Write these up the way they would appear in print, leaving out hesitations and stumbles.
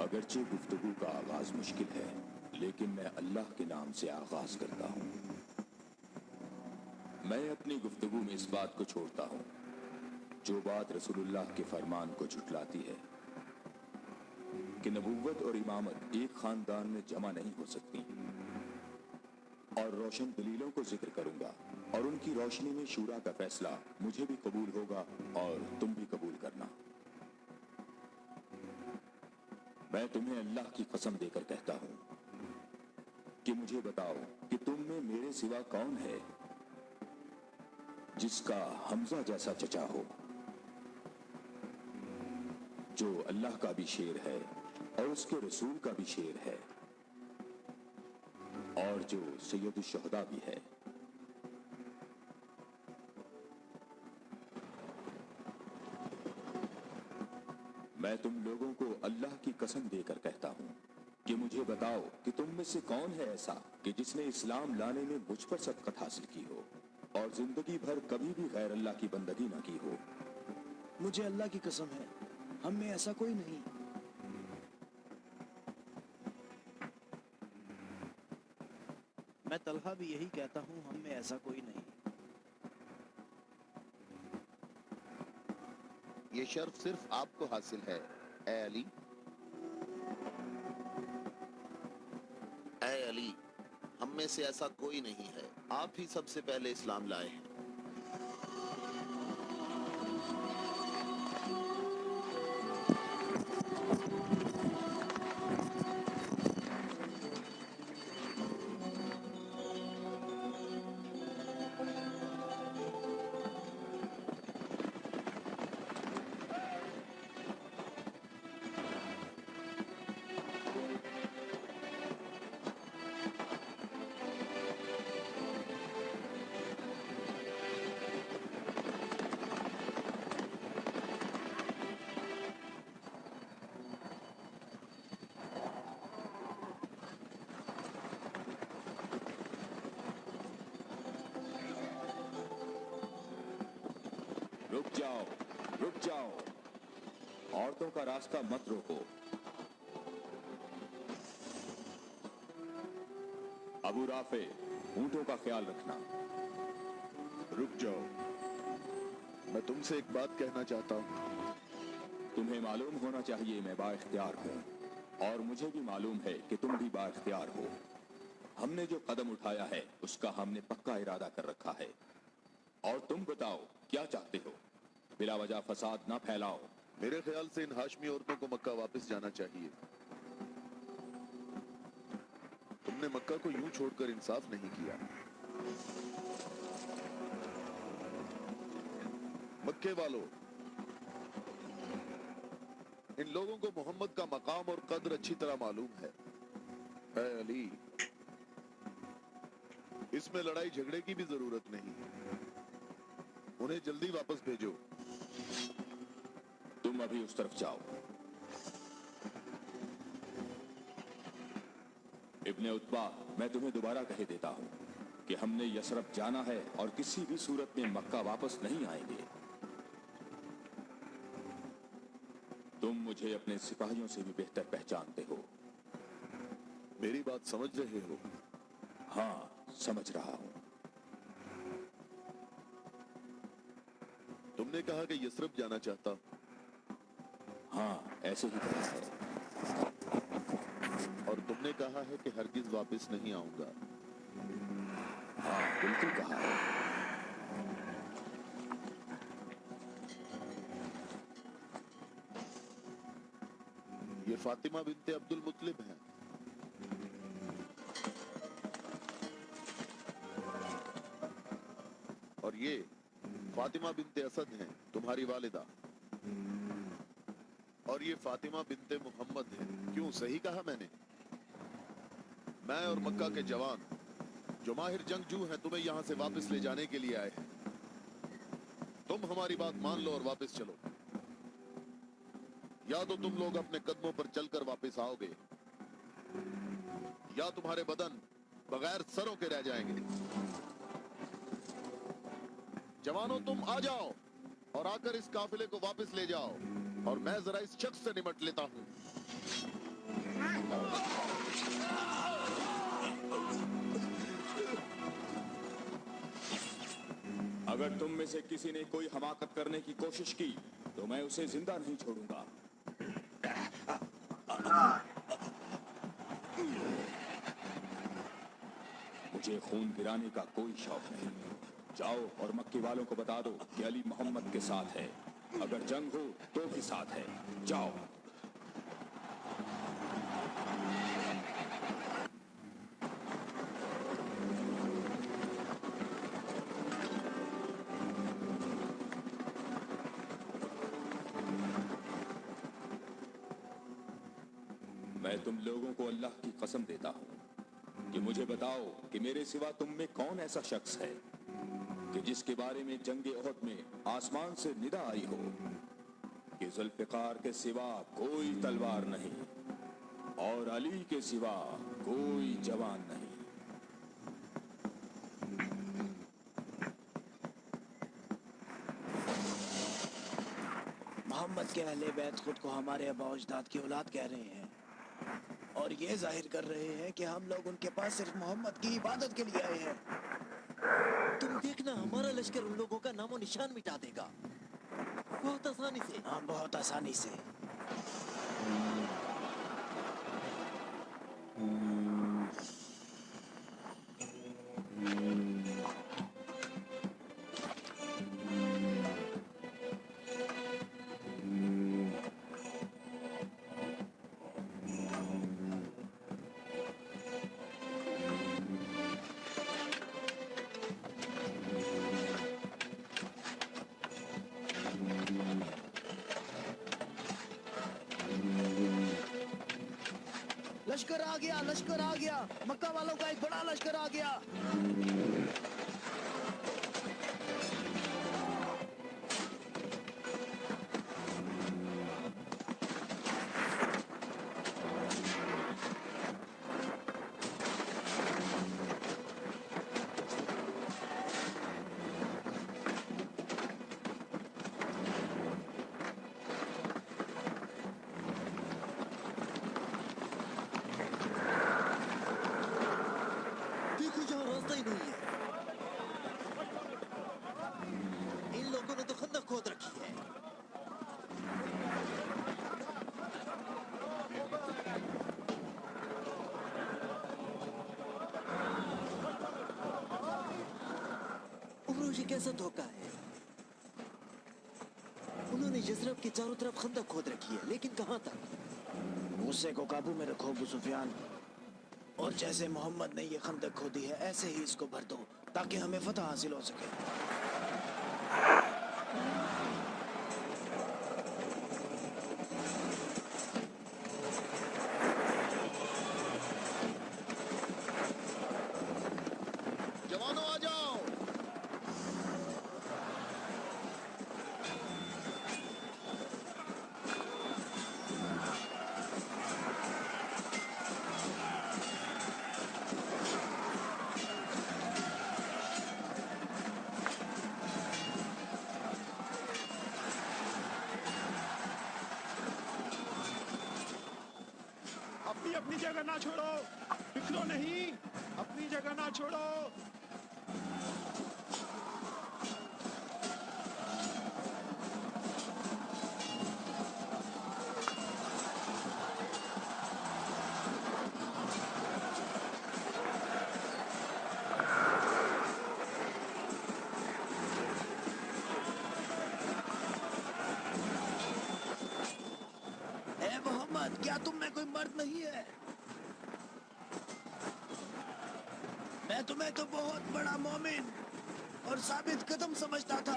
اگرچہ گفتگو کا آغاز مشکل ہے لیکن میں اللہ کے نام سے آغاز کرتا ہوں۔ میں اپنی گفتگو میں اس بات کو چھوڑتا ہوں جو بات رسول اللہ کے فرمان کو جھٹلاتی ہے کہ نبوت اور امامت ایک خاندان میں جمع نہیں ہو سکتی، اور روشن دلیلوں کو ذکر کروں گا اور ان کی روشنی میں شورا کا فیصلہ مجھے بھی قبول ہوگا اور تم بھی قبول کرنا۔ میں تمہیں اللہ کی قسم دے کر کہتا ہوں کہ مجھے بتاؤ کہ تم میں میرے سوا کون ہے جس کا حمزہ جیسا چچا ہو، جو اللہ کا بھی شیر ہے اور اس کے رسول کا بھی شیر ہے اور جو سید الشہداء بھی ہے۔ میں تم لوگوں کو اللہ کی قسم دے کر کہتا ہوں کہ مجھے بتاؤ کہ تم میں سے کون ہے ایسا کہ جس نے اسلام لانے میں مجھ پر سبقت حاصل کی ہو اور زندگی بھر کبھی بھی غیر اللہ کی بندگی نہ کی ہو۔ مجھے اللہ کی قسم ہے ہم میں ایسا کوئی نہیں۔ میں طلحہ بھی یہی کہتا ہوں، ہم میں ایسا کوئی نہیں۔ یہ شرف صرف آپ کو حاصل ہے اے علی۔ اے علی، ہم میں سے ایسا کوئی نہیں ہے، آپ ہی سب سے پہلے اسلام لائے ہیں۔ رک جاؤ، عورتوں کا راستہ مت روکو۔ ابو رافع، اونٹوں کا خیال رکھنا۔ رک جاؤ، میں تم سے ایک بات کہنا چاہتا ہوں۔ تمہیں معلوم ہونا چاہیے میں با اختیار ہوں، اور مجھے بھی معلوم ہے کہ تم بھی با اختیار ہو۔ ہم نے جو قدم اٹھایا ہے اس کا ہم نے پکا ارادہ کر رکھا ہے، اور تم بتاؤ کیا چاہتے ہو؟ بلا وجہ فساد نہ پھیلاؤ۔ میرے خیال سے ان ہاشمی عورتوں کو مکہ واپس جانا چاہیے۔ تم نے مکہ کو یوں چھوڑ کر انصاف نہیں کیا۔ مکے والوں، ان لوگوں کو محمد کا مقام اور قدر اچھی طرح معلوم ہے۔ اے علی، اس میں لڑائی جھگڑے کی بھی ضرورت نہیں، انہیں جلدی واپس بھیجو۔ تم ابھی اس طرف جاؤ۔ ابن عتبہ، میں تمہیں دوبارہ کہہ دیتا ہوں کہ ہم نے یثرب جانا ہے اور کسی بھی صورت میں مکہ واپس نہیں آئیں گے۔ تم مجھے اپنے سپاہیوں سے بھی بہتر پہچانتے ہو۔ میری بات سمجھ رہے ہو؟ ہاں، سمجھ رہا ہوں۔ تم نے کہا کہ یثرب جانا چاہتا ہوں۔ ہاں، ایسے ہی کہا ہے۔ اور تم نے کہا ہے کہ ہرگز واپس نہیں آؤں گا۔ ہاں، بالکل کہا ہے۔ یہ فاطمہ بنت عبد المطلب ہیں۔ اور یہ فاطمہ بنت اسد ہیں، تمہاری والدہ۔ اور یہ فاطمہ بنت محمد ہیں۔ کیوں، صحیح کہا میں نے؟ میں اور مکہ کے جوان جو ماہر جنگجو ہیں تمہیں یہاں سے واپس لے جانے کے لیے آئے ہیں۔ تم ہماری بات مان لو اور واپس چلو، یا تو تم لوگ اپنے قدموں پر چل کر واپس آؤ گے، یا تمہارے بدن بغیر سروں کے رہ جائیں گے۔ جوانوں، تم آ جاؤ اور آ کر اس قافلے کو واپس لے جاؤ، اور میں ذرا اس شخص سے نمٹ لیتا ہوں۔ अगर तुम में से किसी ने कोई हमाकत करने की कोशिश की तो मैं उसे जिंदा नहीं छोड़ूंगा। मुझे खून गिराने का कोई शौक नहीं। जाओ और मक्के वालों को बता दो कि अली मोहम्मद के साथ है। अगर जंग हो तो भी साथ है। जाओ। मैं तुम लोगों को अल्लाह की कसम देता हूं कि मुझे बताओ कि मेरे सिवा तुम में कौन ऐसा शख्स है कि जिसके बारे में जंगे उहद में आसमान से निदा आई हो कि जुल्फिकार के सिवा कोई तलवार नहीं और अली के सिवा कोई जवान नहीं। मोहम्मद के अहले बैत खुद को हमारे अबा अजदाद की औलाद कह रहे हैं और ये जाहिर कर रहे हैं कि हम लोग उनके पास सिर्फ मोहम्मद की इबादत के लिए आए हैं। तुम देखना हमारा लश्कर उन लोगों का नामो निशान मिटा देगा बहुत आसानी से। हाँ, बहुत आसानी से। लश्कर आ गया, लश्कर आ गया। मक्का वालों का एक बड़ा लश्कर आ गया। देखो जहाँ रास्ता ही नहीं है। इन लोगों ने तो खंदक खोद रखी है। उमरों ये कैसा धोखा है। उन्होंने यज़रब के चारों तरफ खंदक खोद रखी है, लेकिन कहाँ तक? गुस्से को काबू में रखो अबू सुफियान, और जैसे मोहम्मद ने ये खंदक खोदी है ऐसे ही इसको भर दो ताकि हमें फतह हासिल हो सके। जवानों आ जाओ। अपनी अपनी जगह ना छोड़ो, बिखरो नहीं, अपनी जगह ना छोड़ो। ए मोहम्मद, क्या तुम में कोई मर्द नहीं है? मैं तुम्हें तो बहुत बड़ा मोमिन और साबित कदम समझता था।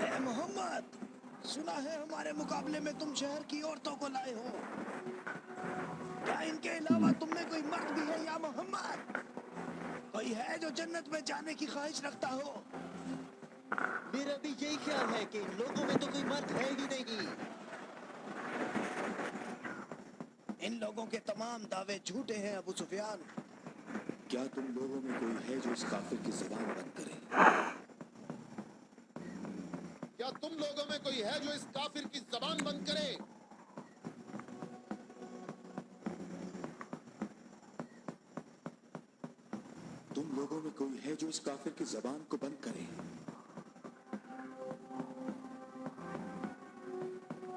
ए मोहम्मद, सुना है हमारे मुकाबले में तुम शहर की औरतों को लाए हो। क्या इनके अलावा तुम में कोई मर्द भी है या मोहम्मद? कोई है जो जन्नत में जाने की ख्वाहिश रखता हो? मेरा भी यही ख्याल है कि इन लोगों में तो कोई मर्द है ही नहीं। इन लोगों के तमाम दावे झूठे हैं अबू सुफियान। क्या तुम लोगों में कोई है जो इस काफिर की जुबान बंद करे? क्या तुम लोगों में कोई है जो इस काफिर की जबान बंद करे? तुम लोगों में कोई है जो इस काफिर की जबान को बंद करे?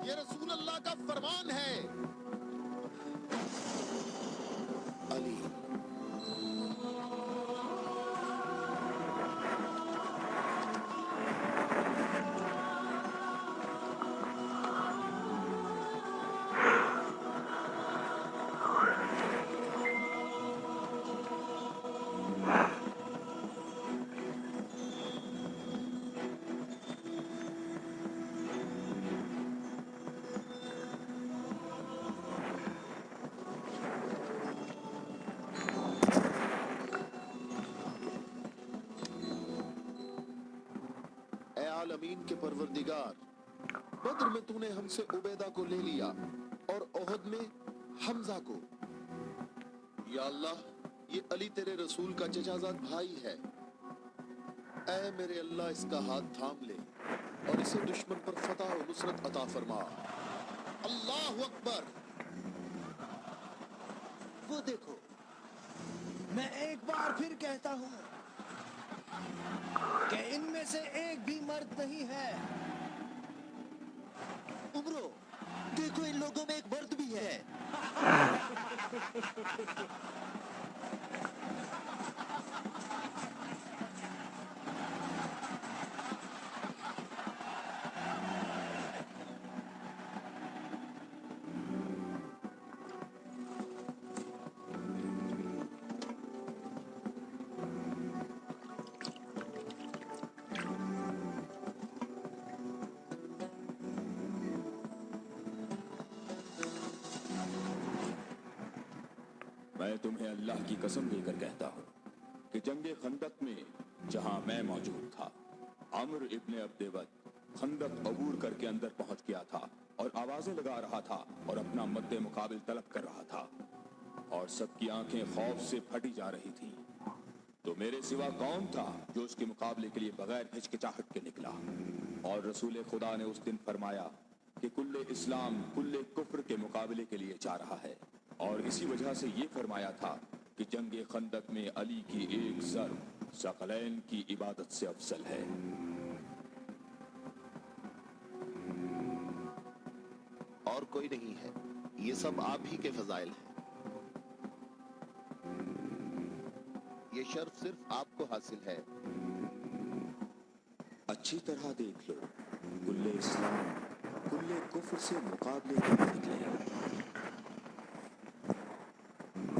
ये रसूल अल्लाह का फरमान है। अली, ए आलमीन के परवरदिगार, बद्र में तूने हमसे उबैदा को ले लिया और ओहद में हमजा को। या अल्लाह, ये अली तेरे रसूल का चचाजाद भाई है। ऐ मेरे अल्लाह, इसका हाथ थाम ले और इसे दुश्मन पर फतह और नुसरत अता फरमा। अल्लाह अकबर। वो देखो, मैं एक बार फिर कहता हूँ कि इनमें से एक भी मर्द नहीं है। उमरो, देखो इन लोगों में एक मर्द भी है। मैं तुम्हें अल्लाह की कसम देकर कहता हूँ कि जंगे खंदक में जहां मैं मौजूद था, अम्र इब्ने अब्देवत खंदक अबूर करके अंदर पहुंच गया था और आवाजें लगा रहा था और अपना मद्दे मुकाबिल तलब कर रहा था और सबकी आंखें खौफ से फटी जा रही थी। तो मेरे सिवा कौन था जो उसके मुकाबले के लिए बगैर हिचकिचाहट के निकला? और रसूल खुदा ने उस दिन फरमाया कि कुल्ले इस्लाम कुल्ले कुफ्र के मुकाबले के लिए जा रहा है। और इसी वजह से ये फरमाया था कि जंगे खंदक में अली की एक ज़र्ब सकलैन की इबादत से अफजल है। और कोई नहीं है, ये सब आप ही के फजाइल हैं। ये शर्फ सिर्फ आपको हासिल है। अच्छी तरह देख लो, कुल्ले इस्लाम कुल्ले कुफ्र से मुकाबले के लिए निकले।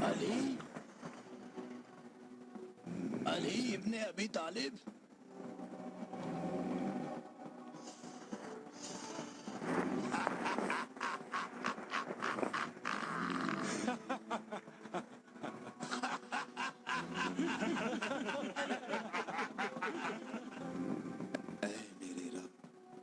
अली, अली इब्ने अबी तालिब। मेरे रब,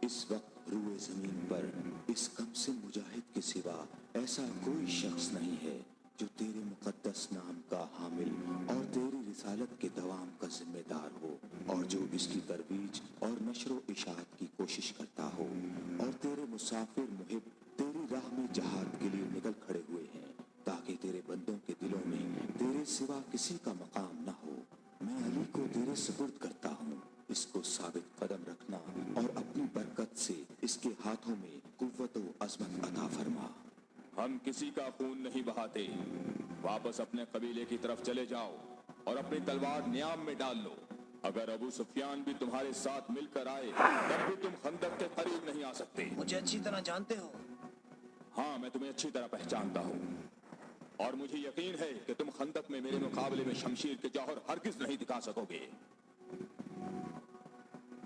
इस वक्त रूए जमीन पर इस कम से मुजाहिद के सिवा ऐसा कोई शख्स नहीं है जो तेरे मुकद्दस नाम का हामिल और तेरी रिसालत के दवाम का जिम्मेदार हो, और जो इसकी तरवीज और नशरो इशाअत की कोशिश करता हो। और तेरे मुसाफिर मुहिब तेरी राह में जहाद के लिए निकल खड़े हुए हैं, ताकि तेरे बंदों के दिलों में तेरे सिवा किसी का मकाम न हो। मैं अली को तेरे सुपुर्द करता हूँ, इसको साबित कदम रखना और अपनी बरकत से इसके हाथों में कुव्वत व अज़मत अता फरमा। हम किसी का खून नहीं बहाते। वापस अपने कबीले की तरफ चले जाओ और अपनी तलवार नियाम में डाल लो। अगर अबू सुफियान भी तुम्हारे साथ मिलकर आए तब भी तुम खंदक के करीब नहीं आ सकते। मुझे अच्छी तरह जानते हो। हाँ, मैं तुम्हें अच्छी तरह पहचानता हूँ और मुझे यकीन है कि तुम खंदक में मेरे मुकाबले में शमशीर के जौहर हरगिज नहीं दिखा सकोगे।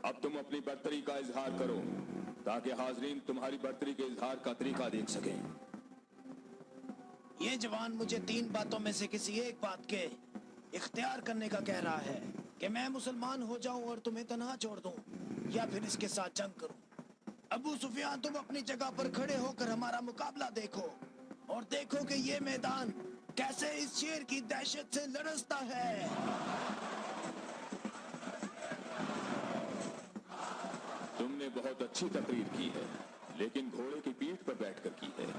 अब तुम अपनी बर्तरी का इजहार करो ताकि हाजरीन तुम्हारी बर्तरी के इजहार का तरीका देख सकें। ये जवान मुझे 3 बातों में से किसी एक बात के इख्तियार करने का कह रहा है कि मैं मुसलमान हो जाऊं और तुम्हें तन्हा छोड़ दूं, या फिर इसके साथ जंग करूं। अबू सुफियान, तुम अपनी जगह पर खड़े होकर हमारा मुकाबला देखो और देखो कि ये मैदान कैसे इस शेर की दहशत से लरसता है। तुमने बहुत अच्छी तकरीर की है, लेकिन घोड़े की पीठ पर बैठकर की है।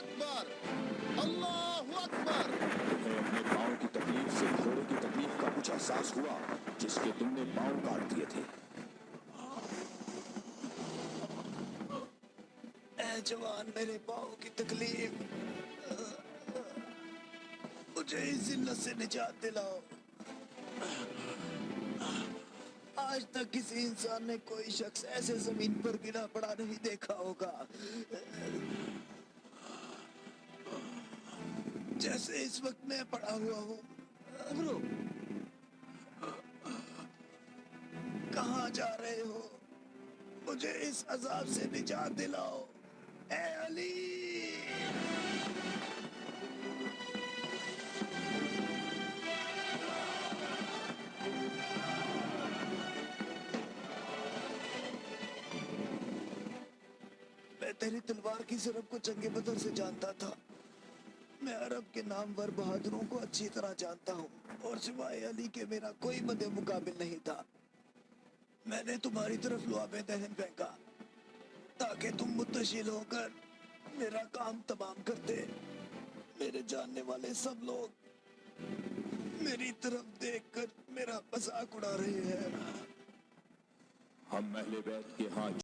अकबर अल्लाह अकबर। तुम्हें अपने पाँव की तकलीफ से घोड़े की तकलीफ का कुछ एहसास हुआ जिसके तुमने पाँव काट दिए थे। ऐ जवान, मेरे पाँव की तकलीफ, मुझे इस जिल्लत से निजात दिलाओ। आज तक किसी इंसान ने कोई शख्स ऐसे जमीन पर गिरा पड़ा नहीं देखा होगा जैसे इस वक्त मैं पड़ा हुआ हूँ। अमरो, कहाँ जा रहे हो? मुझे इस अजाब से निजात दिलाओ, ऐ अली। मैं तेरी तलवार की ज़रब को जंगे बदर से जानता था। मैं अरब के नामवर बहादुरों को अच्छी तरह जानता हूँ और सिवाय अली के मेरा कोई मदे मुकाबिल नहीं था। मैंने तुम्हारी तरफ लुआबे दहन फेंका ताकि तुम मुत्तशिल होकर मेरा काम तमाम करते। मेरे जानने वाले सब लोग मेरी तरफ देखकर मेरा मजाक उड़ा रहे हैं। हम अहले बैत के यहाँ